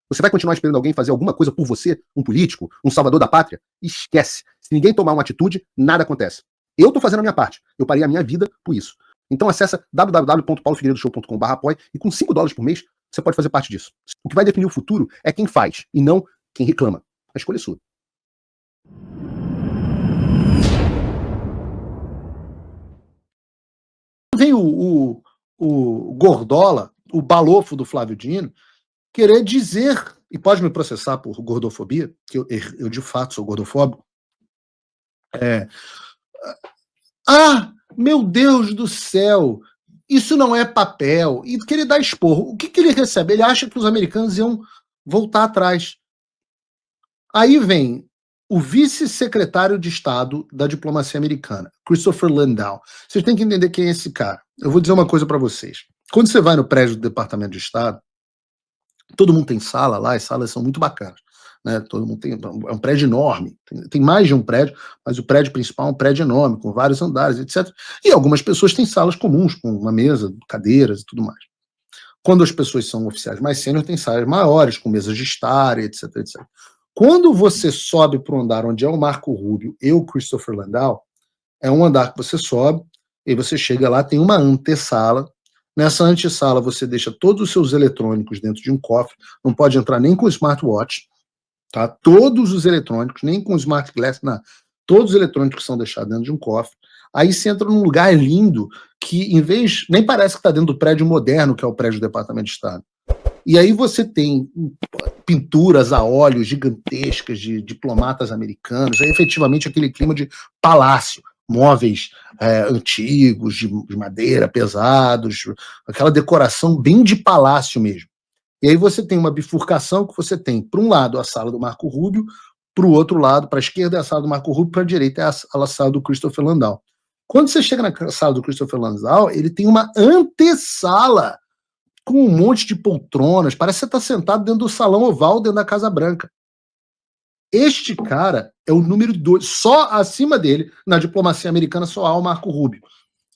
Você vai continuar esperando alguém fazer alguma coisa por você, um político, um salvador da pátria? Esquece. Se ninguém tomar uma atitude, nada acontece. Eu tô fazendo a minha parte. Eu parei a minha vida por isso. Então acessa www.paulofigueiredoshow.com/apoie e com $5 por mês você pode fazer parte disso. O que vai definir o futuro é quem faz e não quem reclama. A escolha é sua. Vem o Gordola, o balofo do Flávio Dino, querer dizer, e pode me processar por gordofobia, que eu de fato sou gordofóbico, meu Deus do céu, isso não é papel, e querer dar esporro. O que ele recebe? Ele acha que os americanos iam voltar atrás. Aí vem o vice-secretário de Estado da diplomacia americana, Christopher Landau. Vocês têm que entender quem é esse cara. Eu vou dizer uma coisa para vocês. Quando você vai no prédio do Departamento de Estado, todo mundo tem sala lá, as salas são muito bacanas. Né? Todo mundo é um prédio enorme. Tem mais de um prédio, mas o prédio principal é um prédio enorme, com vários andares, etc. E algumas pessoas têm salas comuns, com uma mesa, cadeiras e tudo mais. Quando as pessoas são oficiais mais sênior, tem salas maiores, com mesas de estar, etc, etc. Quando você sobe para o andar onde é o Marco Rubio e o Christopher Landau, é um andar que você sobe, e você chega lá, tem uma antessala. Nessa antessala você deixa todos os seus eletrônicos dentro de um cofre, não pode entrar nem com smartwatch, tá? Todos os eletrônicos, nem com smart glass, não. Todos os eletrônicos são deixados dentro de um cofre. Aí você entra num lugar lindo, que em vez, nem parece que está dentro do prédio moderno, que é o prédio do Departamento de Estado. E aí você tem pinturas a óleo gigantescas de diplomatas americanos, é efetivamente aquele clima de palácio, móveis antigos, de madeira, pesados, aquela decoração bem de palácio mesmo. E aí você tem uma bifurcação que você tem, para um lado, a sala do Marco Rubio, para o outro lado, para a esquerda é a sala do Marco Rubio, para a direita é a sala do Christopher Landau. Quando você chega na sala do Christopher Landau, ele tem uma antessala com um monte de poltronas, parece que você está sentado dentro do salão oval, dentro da Casa Branca. Este cara é o número 2, só acima dele, na diplomacia americana, só há o Marco Rubio.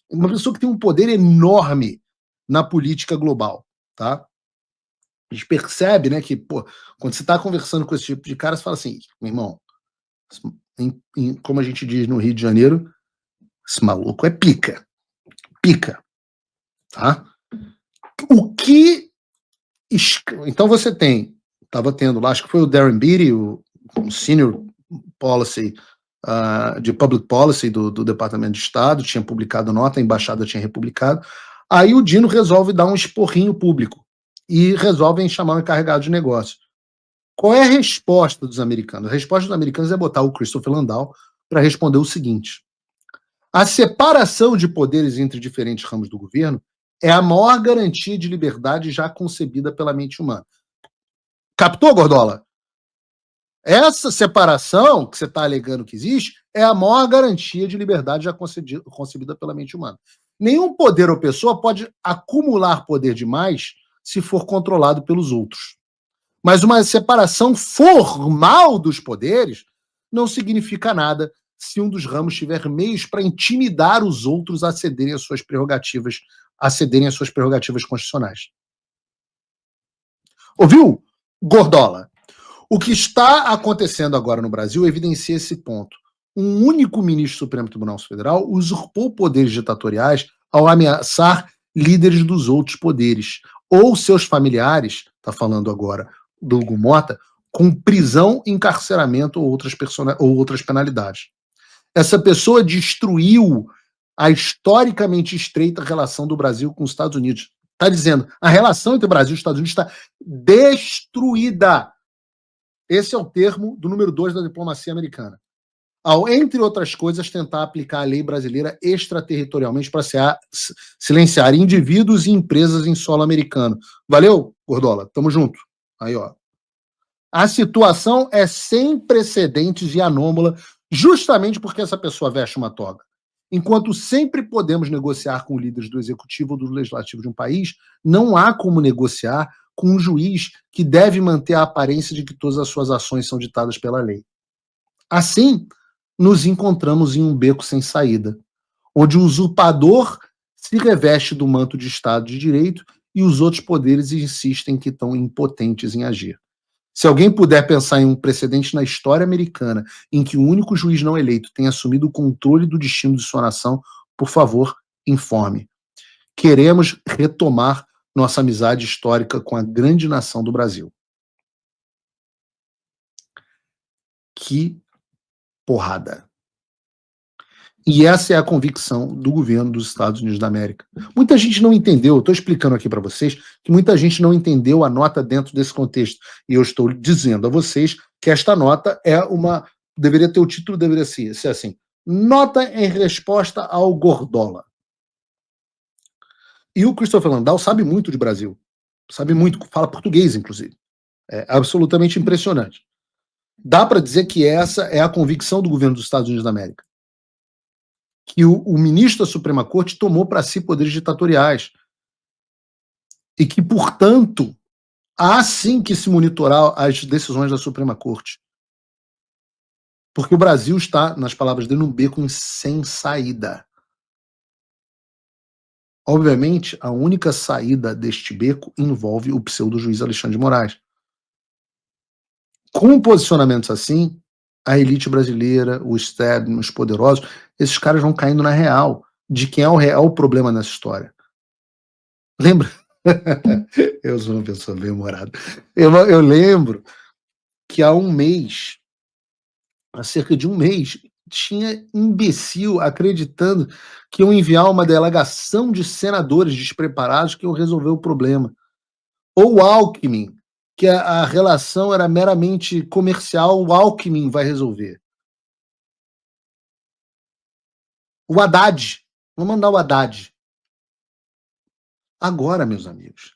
Uma pessoa que tem um poder enorme na política global, tá? A gente percebe, né, que, quando você está conversando com esse tipo de cara, você fala assim, meu irmão, como a gente diz no Rio de Janeiro, esse maluco é pica. Pica. Tá? O que... Então você tem, estava tendo lá, acho que foi o Darren Beattie, o Senior Policy, de Public Policy do Departamento de Estado, tinha publicado nota, a embaixada tinha republicado, aí o Dino resolve dar um esporrinho público e resolvem chamar um encarregado de negócio. Qual é a resposta dos americanos? A resposta dos americanos é botar o Christopher Landau para responder o seguinte: a separação de poderes entre diferentes ramos do governo é a maior garantia de liberdade já concebida pela mente humana. Captou, Gordola? Essa separação que você está alegando que existe é a maior garantia de liberdade já concebida pela mente humana. Nenhum poder ou pessoa pode acumular poder demais se for controlado pelos outros. Mas uma separação formal dos poderes não significa nada se um dos ramos tiver meios para intimidar os outros a cederem às suas prerrogativas constitucionais. Ouviu, Gordola? O que está acontecendo agora no Brasil evidencia esse ponto. Um único ministro do Supremo Tribunal Federal usurpou poderes ditatoriais ao ameaçar líderes dos outros poderes, ou seus familiares, está falando agora do Hugo Mota, com prisão, encarceramento ou outras penalidades. Essa pessoa destruiu a historicamente estreita relação do Brasil com os Estados Unidos. Está dizendo, a relação entre o Brasil e os Estados Unidos está destruída. Esse é o termo do número 2 da diplomacia americana. Ao, entre outras coisas, tentar aplicar a lei brasileira extraterritorialmente para silenciar indivíduos e empresas em solo americano. Valeu, Gordola? Tamo junto. Aí, ó. A situação é sem precedentes e anômala, justamente porque essa pessoa veste uma toga. Enquanto sempre podemos negociar com líderes do executivo ou do legislativo de um país, não há como negociar com um juiz que deve manter a aparência de que todas as suas ações são ditadas pela lei. Assim, nos encontramos em um beco sem saída, onde o usurpador se reveste do manto de Estado de Direito e os outros poderes insistem que estão impotentes em agir. Se alguém puder pensar em um precedente na história americana em que o único juiz não eleito tenha assumido o controle do destino de sua nação, por favor, informe. Queremos retomar nossa amizade histórica com a grande nação do Brasil. Que porrada. E essa é a convicção do governo dos Estados Unidos da América. Muita gente não entendeu, eu estou explicando aqui para vocês, que muita gente não entendeu a nota dentro desse contexto. E eu estou dizendo a vocês que esta nota é uma... Deveria ter o título, deveria ser assim: nota em resposta ao Gordola. E o Christopher Landau sabe muito de Brasil. Sabe muito, fala português, inclusive. É absolutamente impressionante. Dá para dizer que essa é a convicção do governo dos Estados Unidos da América. Que o ministro da Suprema Corte tomou para si poderes ditatoriais. E que, portanto, há sim que se monitorar as decisões da Suprema Corte. Porque o Brasil está, nas palavras dele, num beco sem saída. Obviamente, a única saída deste beco envolve o pseudo-juiz Alexandre de Moraes. Com posicionamentos assim, a elite brasileira, o establishment, os poderosos, esses caras vão caindo na real de quem é o real problema nessa história. Lembra? Eu sou uma pessoa bem humorada. Eu lembro que há um mês, há cerca de um mês, tinha imbecil acreditando que iam enviar uma delegação de senadores despreparados que iam resolver o problema. Ou Alckmin, que a relação era meramente comercial, o Alckmin vai resolver. O Haddad. Vamos mandar o Haddad. Agora, meus amigos,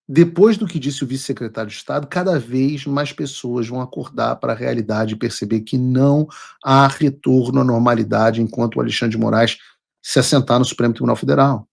depois do que disse o vice-secretário de Estado, cada vez mais pessoas vão acordar para a realidade e perceber que não há retorno à normalidade enquanto o Alexandre de Moraes se assentar no Supremo Tribunal Federal.